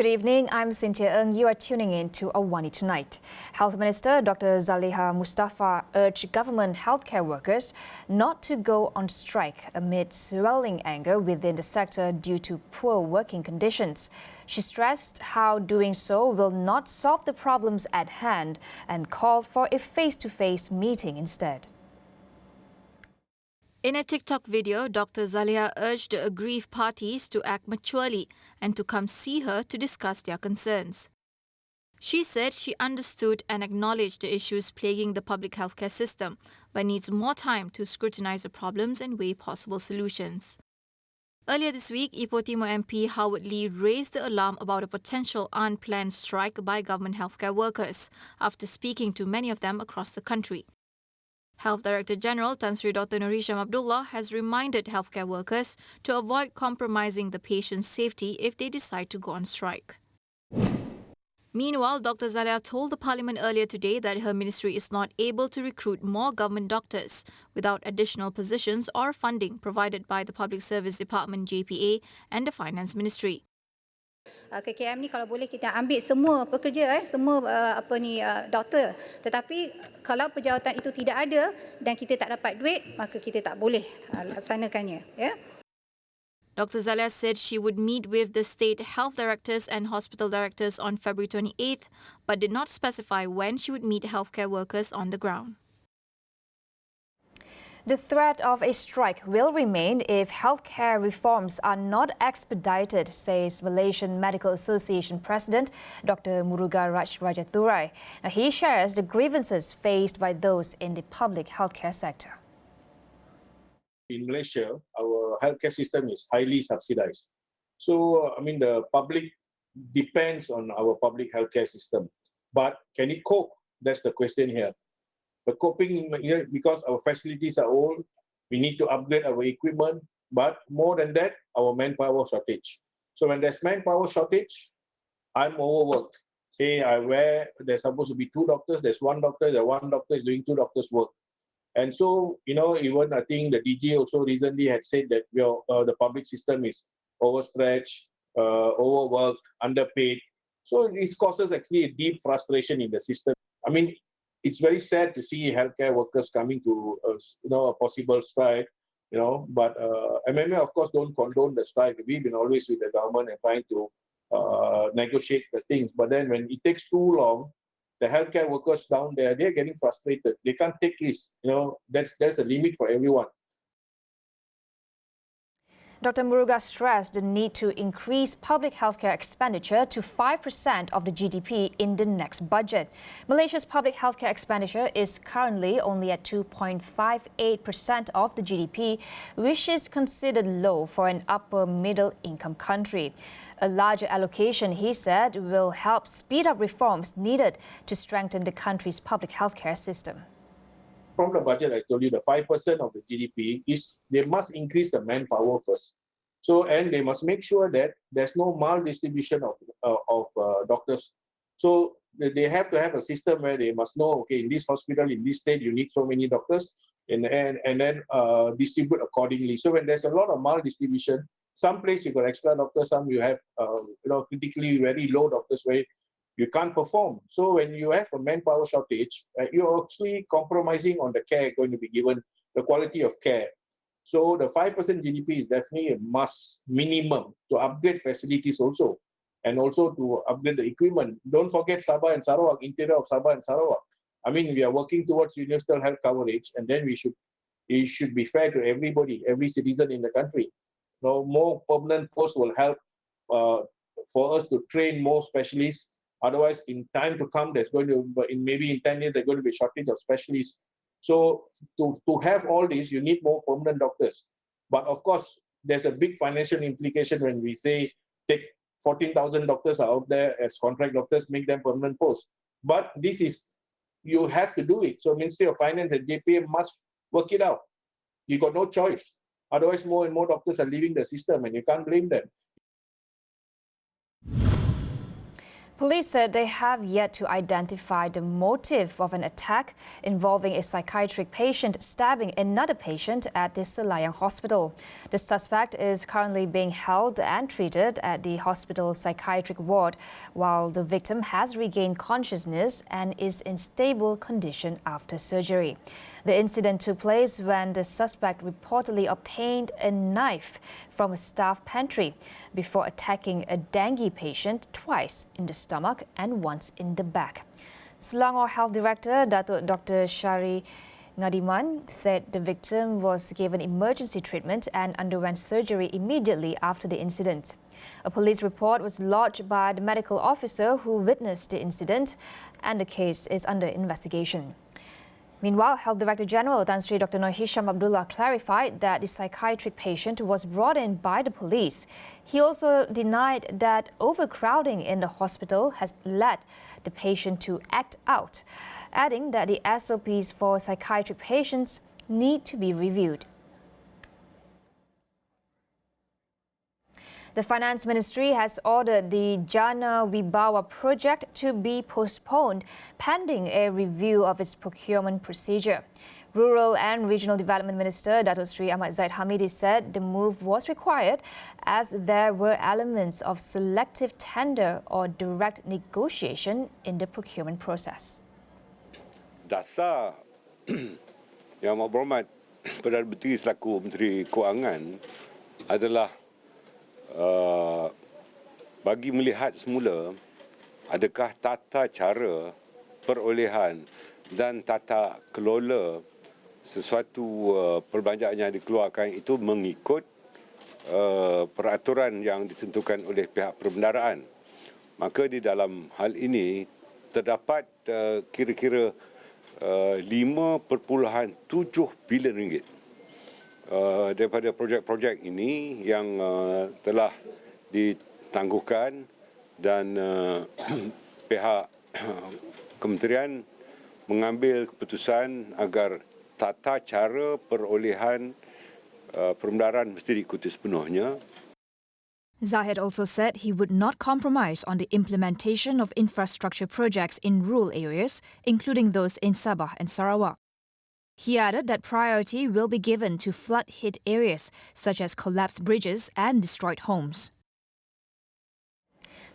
Good evening, I'm Cynthia Ng. You are tuning in to AWANI Tonight. Health Minister Dr. Zaliha Mustafa urged government healthcare workers not to go on strike amid swelling anger within the sector due to poor working conditions. She stressed how doing so will not solve the problems at hand and called for a face-to-face meeting instead. In a TikTok video, Dr. Zaliha urged the aggrieved parties to act maturely and to come see her to discuss their concerns. She said she understood and acknowledged the issues plaguing the public healthcare system, but needs more time to scrutinize the problems and weigh possible solutions. Earlier this week, Ipoh Timur MP Howard Lee raised the alarm about a potential unplanned strike by government healthcare workers after speaking to many of them across the country. Health Director General Tan Sri Dr. Nurisham Abdullah has reminded healthcare workers to avoid compromising the patient's safety if they decide to go on strike. Meanwhile, Dr. Zaliha told the Parliament earlier today that her ministry is not able to recruit more government doctors without additional positions or funding provided by the Public Service Department JPA and the Finance Ministry. KKM ni kalau boleh kita ambil semua pekerja semua doktor, tetapi kalau perjawatan itu tidak ada dan kita tak dapat duit, maka kita tak boleh laksanakannya, ya. Dr. Zaliha said she would meet with the state health directors and hospital directors on February 28th, but did not specify when she would meet healthcare workers on the ground. The threat of a strike will remain if healthcare reforms are not expedited, says Malaysian Medical Association President Dr. Murugan Rajathurai. Now, he shares the grievances faced by those in the public healthcare sector. In Malaysia, our healthcare system is highly subsidized. So, the public depends on our public healthcare system. But can it cope? That's the question here. The coping, because our facilities are old, we need to upgrade our equipment, but more than that, our manpower shortage. So when there's manpower shortage, I'm overworked. Say where there's supposed to be 2 doctors, there's 1 doctor, the 1 doctor is doing 2 doctors' work. And so, even I think the DG also recently had said that the public system is overstretched, overworked, underpaid. So this causes actually a deep frustration in the system. It's very sad to see healthcare workers coming to a possible strike, but MMA, of course, don't condone the strike. We've been always with the government and trying to negotiate the things. But then when it takes too long, the healthcare workers down there, they're getting frustrated. They can't take this. There's a limit for everyone. Dr. Murugan stressed the need to increase public healthcare expenditure to 5% of the GDP in the next budget. Malaysia's public healthcare expenditure is currently only at 2.58% of the GDP, which is considered low for an upper middle income country. A larger allocation, he said, will help speed up reforms needed to strengthen the country's public healthcare system. From the budget, I told you the 5% of the GDP is they must increase the manpower first. So, and they must make sure that there's no maldistribution of doctors. So they have to have a system where they must know, okay, in this hospital, in this state, you need so many doctors, and then distribute accordingly. So when there's a lot of maldistribution, some place you got extra doctors, some you have critically very low doctors where you can't perform. So when you have a manpower shortage, you're actually compromising on the care going to be given, the quality of care. So the 5% GDP is definitely a must minimum to upgrade facilities also, and also to upgrade the equipment. Don't forget Sabah and Sarawak, interior of Sabah and Sarawak. We are working towards universal health coverage, and then it should be fair to everybody, every citizen in the country. More permanent posts will help for us to train more specialists. Otherwise, in time to come, there's going to, maybe in 10 years, there's going to be a shortage of specialists. So to have all this, you need more permanent doctors. But of course, there's a big financial implication when we say take 14,000 doctors out there as contract doctors, make them permanent posts. But this is, you have to do it. So Ministry of Finance and JPA must work it out. You got no choice. Otherwise, more and more doctors are leaving the system and you can't blame them. Police said they have yet to identify the motive of an attack involving a psychiatric patient stabbing another patient at the Zaliha hospital. The suspect is currently being held and treated at the hospital's psychiatric ward, while the victim has regained consciousness and is in stable condition after surgery. The incident took place when the suspect reportedly obtained a knife from a staff pantry before attacking a dengue patient twice in the stomach and once in the back. Selangor Health Director Datuk Dr. Shari Ngadiman said the victim was given emergency treatment and underwent surgery immediately after the incident. A police report was lodged by the medical officer who witnessed the incident, and the case is under investigation. Meanwhile, Health Director General Tan Sri Dr. Noor Hisham Abdullah clarified that the psychiatric patient was brought in by the police. He also denied that overcrowding in the hospital has led the patient to act out, adding that the SOPs for psychiatric patients need to be reviewed. The Finance Ministry has ordered the Jana Wibawa project to be postponed pending a review of its procurement procedure. Rural and Regional Development Minister Datuk Sri Ahmad Zaid Hamidi said the move was required as there were elements of selective tender or direct negotiation in the procurement process. Dasar Yang Amat Berhormat Perdana Menteri selaku Menteri Kewangan adalah bagi melihat semula adakah tata cara perolehan dan tata kelola sesuatu perbelanjaan yang dikeluarkan itu mengikut peraturan yang ditentukan oleh pihak perbendaraan. Maka di dalam hal ini terdapat kira-kira 5.7 bilion ringgit daripada projek-projek ini yang telah ditangguhkan dan pihak kementerian mengambil keputusan agar tata cara perolehan perbendaharaan mesti diikuti sepenuhnya. Zahid also said he would not compromise on the implementation of infrastructure projects in rural areas, including those in Sabah and Sarawak. He added that priority will be given to flood-hit areas, such as collapsed bridges and destroyed homes.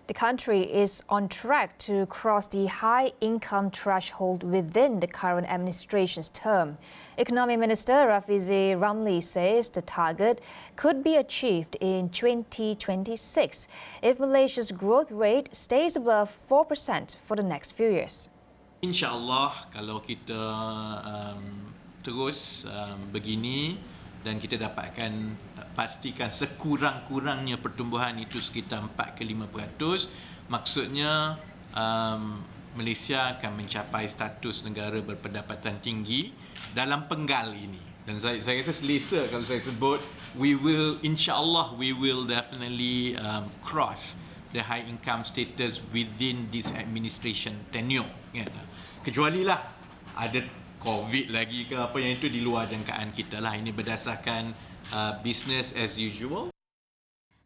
The country is on track to cross the high-income threshold within the current administration's term. Economy Minister Rafizi Ramli says the target could be achieved in 2026 if Malaysia's growth rate stays above 4% for the next few years. InsyaAllah kalau kita terus begini dan kita dapatkan pastikan sekurang-kurangnya pertumbuhan itu sekitar 4 ke 5%, maksudnya Malaysia akan mencapai status negara berpendapatan tinggi dalam penggal ini. Dan saya rasa selesa kalau saya sebut insyaAllah we will definitely cross the high income status within this administration tenure. Kecuali lah ada COVID lagi ke apa yang itu di luar jangkaan kita lah. Ini berdasarkan business as usual.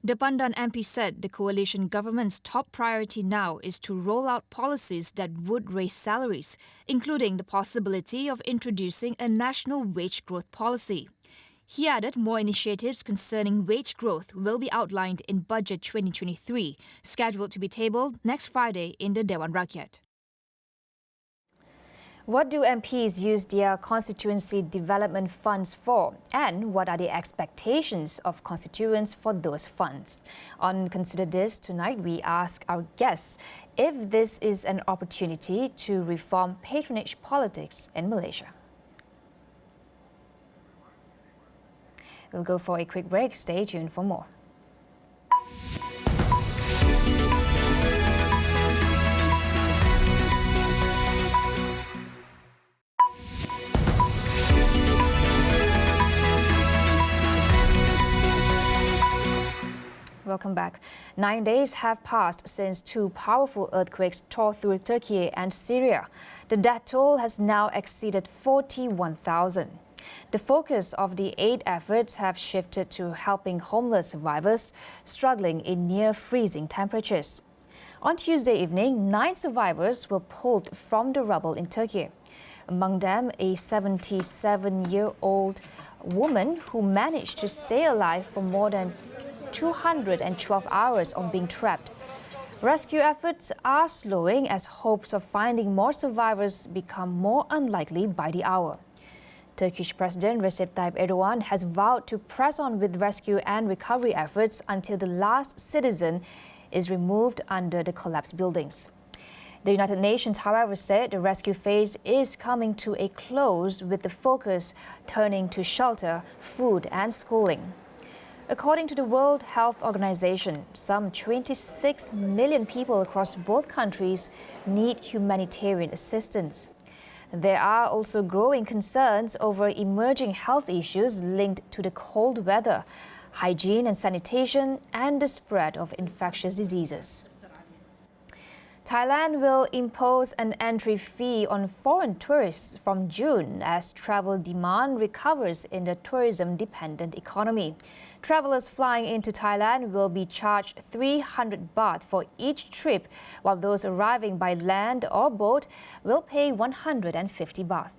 The Pandan MP said the coalition government's top priority now is to roll out policies that would raise salaries, including the possibility of introducing a national wage growth policy. He added more initiatives concerning wage growth will be outlined in Budget 2023, scheduled to be tabled next Friday in the Dewan Rakyat. What do MPs use their constituency development funds for, and what are the expectations of constituents for those funds? On Consider This tonight, we ask our guests if this is an opportunity to reform patronage politics in Malaysia. We'll go for a quick break. Stay tuned for more. Welcome back. 9 days have passed since two powerful earthquakes tore through Turkey and Syria. The death toll has now exceeded 41,000. The focus of the aid efforts have shifted to helping homeless survivors struggling in near-freezing temperatures. On Tuesday evening, 9 survivors were pulled from the rubble in Turkey. Among them, a 77-year-old woman who managed to stay alive for more than 212 hours of being trapped. Rescue efforts are slowing as hopes of finding more survivors become more unlikely by the hour. Turkish President Recep Tayyip Erdogan has vowed to press on with rescue and recovery efforts until the last citizen is removed under the collapsed buildings. The United Nations, however, said the rescue phase is coming to a close with the focus turning to shelter, food and schooling. According to the World Health Organization, some 26 million people across both countries need humanitarian assistance. There are also growing concerns over emerging health issues linked to the cold weather, hygiene and sanitation, and the spread of infectious diseases. Thailand will impose an entry fee on foreign tourists from June as travel demand recovers in the tourism-dependent economy. Travelers flying into Thailand will be charged 300 baht for each trip, while those arriving by land or boat will pay 150 baht.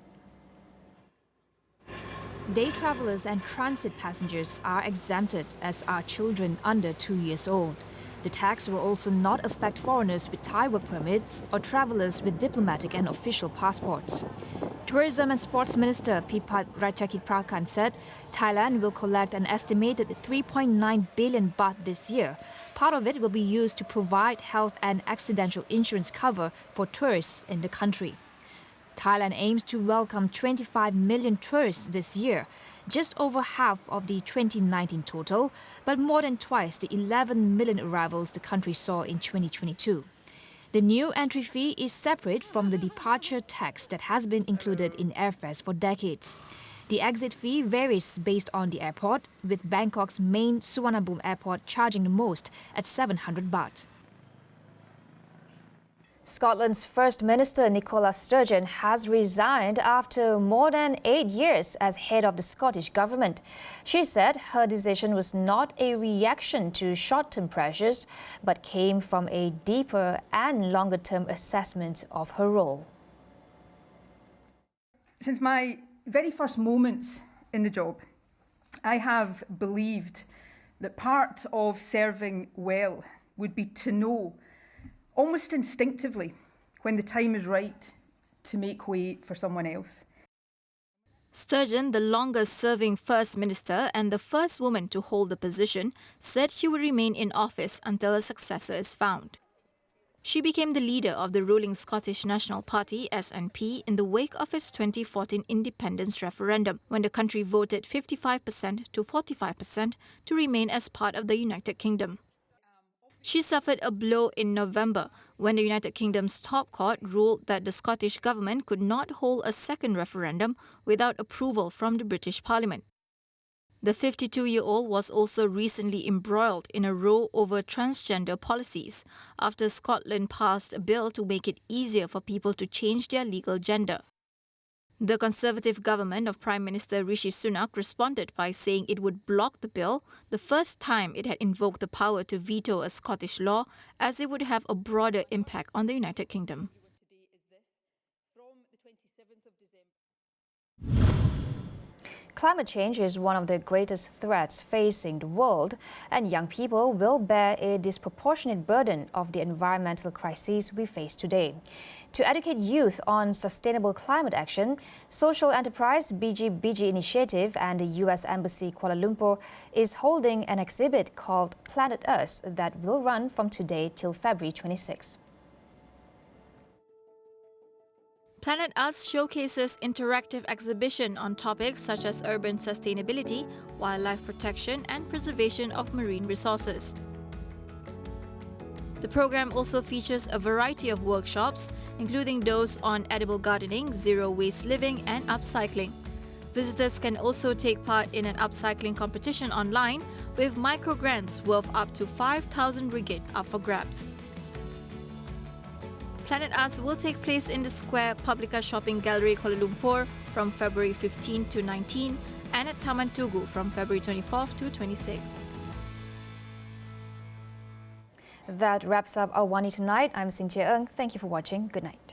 Day travelers and transit passengers are exempted, as are children under 2 years old. The tax will also not affect foreigners with Thai work permits or travelers with diplomatic and official passports. Tourism and Sports Minister Pipat Ratchakitprakarn said Thailand will collect an estimated 3.9 billion baht this year. Part of it will be used to provide health and accidental insurance cover for tourists in the country. Thailand aims to welcome 25 million tourists this year, just over half of the 2019 total, but more than twice the 11 million arrivals the country saw in 2022. The new entry fee is separate from the departure tax that has been included in airfares for decades. The exit fee varies based on the airport, with Bangkok's main Suvarnabhumi airport charging the most at 700 baht. Scotland's First Minister Nicola Sturgeon has resigned after more than 8 years as head of the Scottish government. She said her decision was not a reaction to short-term pressures, but came from a deeper and longer-term assessment of her role. Since my very first moments in the job, I have believed that part of serving well would be to know almost instinctively when the time is right to make way for someone else. Sturgeon, the longest-serving First Minister and the first woman to hold the position, said she would remain in office until a successor is found. She became the leader of the ruling Scottish National Party (SNP) in the wake of its 2014 independence referendum, when the country voted 55% to 45% to remain as part of the United Kingdom. She suffered a blow in November when the United Kingdom's top court ruled that the Scottish government could not hold a second referendum without approval from the British Parliament. The 52-year-old was also recently embroiled in a row over transgender policies after Scotland passed a bill to make it easier for people to change their legal gender. The Conservative government of Prime Minister Rishi Sunak responded by saying it would block the bill, the first time it had invoked the power to veto a Scottish law, as it would have a broader impact on the United Kingdom. Climate change is one of the greatest threats facing the world, and young people will bear a disproportionate burden of the environmental crises we face today. To educate youth on sustainable climate action, social enterprise BG Initiative and the U.S. Embassy Kuala Lumpur is holding an exhibit called Planet Us that will run from today till February 26. Planet Us showcases interactive exhibition on topics such as urban sustainability, wildlife protection and preservation of marine resources. The program also features a variety of workshops, including those on edible gardening, zero-waste living and upcycling. Visitors can also take part in an upcycling competition online with micro-grants worth up to 5,000 ringgit up for grabs. Planet Us will take place in the Square Publica Shopping Gallery, Kuala Lumpur from February 15 to 19 and at Taman Tugu from February 24 to 26. That wraps up AWANI tonight. I'm Cynthia Ng. Thank you for watching. Good night.